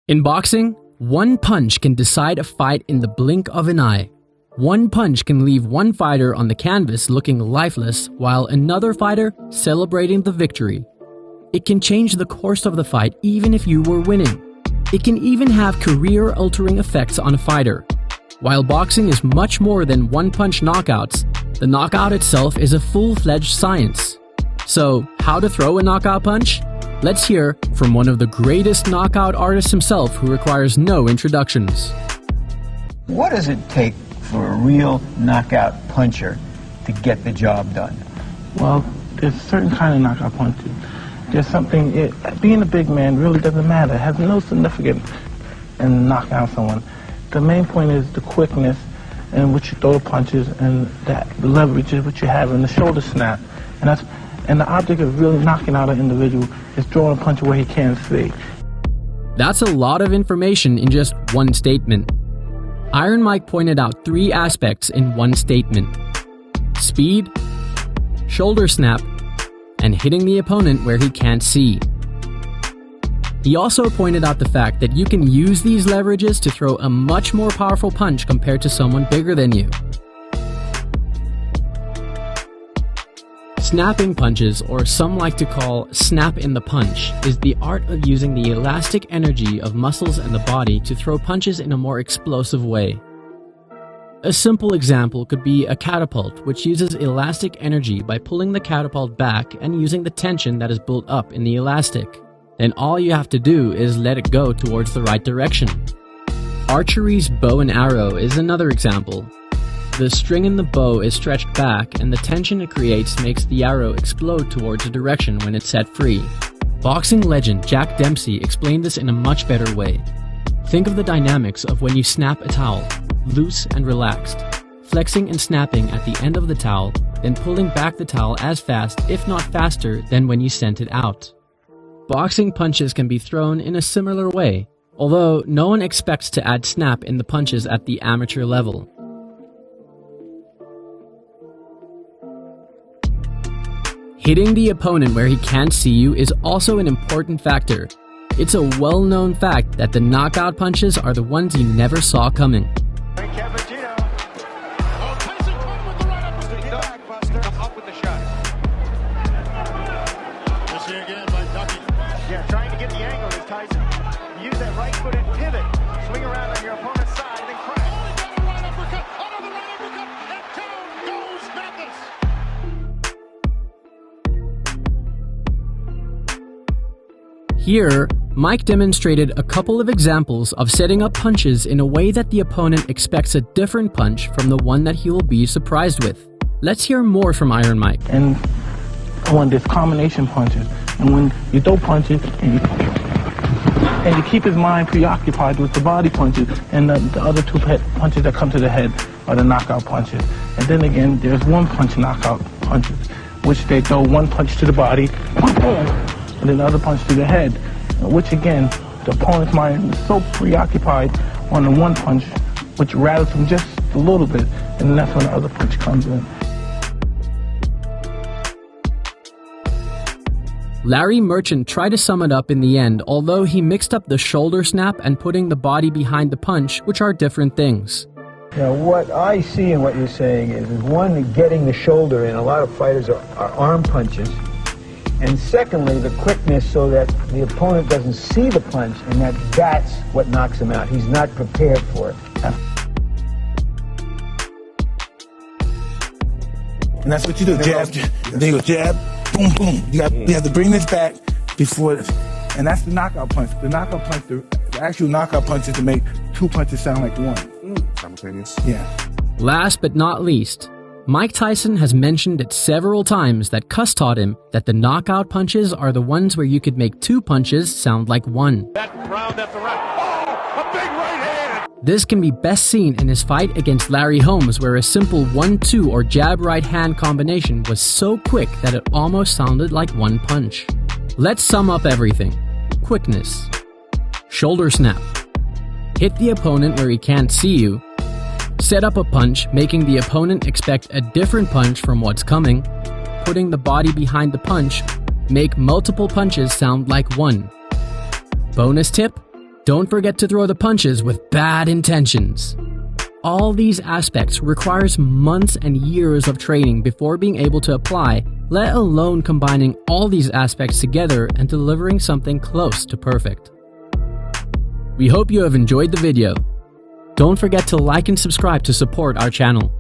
In boxing, one punch can decide a fight in the blink of an eye. One punch can leave one fighter on the canvas looking lifeless while another fighter celebrating the victory. It can change the course of the fight even if you were winning. It can even have career-altering effects on a fighter. While boxing is much more than one-punch knockouts, the knockout itself is a full-fledged science. So, how to throw a knockout punch? Let's hear from one of the greatest knockout artists himself who requires no introductions. What does it take for a real knockout puncher to get the job done? Well, there's a certain kind of knockout punches. There's something, being a big man really doesn't matter. It has no significance in knocking out someone. The main point is the quickness in which you throw the punches and the leverage which you have in the shoulder snap. And the object of really knocking out an individual is throwing a punch where he can't see. That's a lot of information in just one statement. Iron Mike pointed out three aspects in one statement: speed, shoulder snap, and hitting the opponent where he can't see. He also pointed out the fact that you can use these leverages to throw a much more powerful punch compared to someone bigger than you. Snapping punches, or some like to call snap in the punch, is the art of using the elastic energy of muscles and the body to throw punches in a more explosive way. A simple example could be a catapult, which uses elastic energy by pulling the catapult back and using the tension that is built up in the elastic. Then all you have to do is let it go towards the right direction. Archery's bow and arrow is another example. The string in the bow is stretched back, and the tension it creates makes the arrow explode towards a direction when it's set free. Boxing legend Jack Dempsey explained this in a much better way. Think of the dynamics of when you snap a towel, loose and relaxed, flexing and snapping at the end of the towel, then pulling back the towel as fast, if not faster, than when you sent it out. Boxing punches can be thrown in a similar way, although no one expects to add snap in the punches at the amateur level. Hitting the opponent where he can't see you is also an important factor. It's a well-known fact that the knockout punches are the ones you never saw coming. Tyson caught with the right up with the shot. This here again by Ducky. Yeah, trying to get the angle is Tyson. Use that right foot and pivot. Swing around on your opponent's side and then crash. Oh, he got a right uppercut. Another right uppercut. And down goes Mathis. Here, Mike demonstrated a couple of examples of setting up punches in a way that the opponent expects a different punch from the one that he will be surprised with. Let's hear more from Iron Mike. And when there's combination punches, and when you throw punches and you keep his mind preoccupied with the body punches, and the other two punches that come to the head are the knockout punches. And then again, there's one-punch knockout punches, which they throw one punch to the body, and then the other punch to the head, which again, the opponent's mind is so preoccupied on the one punch, which rattles him just a little bit, and then that's when the other punch comes in. Larry Merchant tried to sum it up in the end, although he mixed up the shoulder snap and putting the body behind the punch, which are different things. Now, what I see in what you're saying is one, getting the shoulder in. A lot of fighters are arm punches. And secondly, the quickness so that the opponent doesn't see the punch, and that's what knocks him out. He's not prepared for it. And that's what you do. Jab, then you go jab, boom, boom. You have to bring this back before this. And that's the knockout punch. The knockout punch, the actual knockout punch is to make two punches sound like one. Simultaneous. Yeah. Last but not least, Mike Tyson has mentioned it several times that Cuss taught him that the knockout punches are the ones where you could make two punches sound like one. That round at the right. Oh, a big right hand. This can be best seen in his fight against Larry Holmes, where a simple 1-2 or jab right hand combination was so quick that it almost sounded like one punch. Let's sum up everything. Quickness. Shoulder snap. Hit the opponent where he can't see you. Set up a punch, making the opponent expect a different punch from what's coming. Putting the body behind the punch, make multiple punches sound like one. Bonus tip: Don't forget to throw the punches with bad intentions. All these aspects requires months and years of training before being able to apply, let alone combining all these aspects together and delivering something close to perfect. We hope you have enjoyed the video. Don't forget to like and subscribe to support our channel.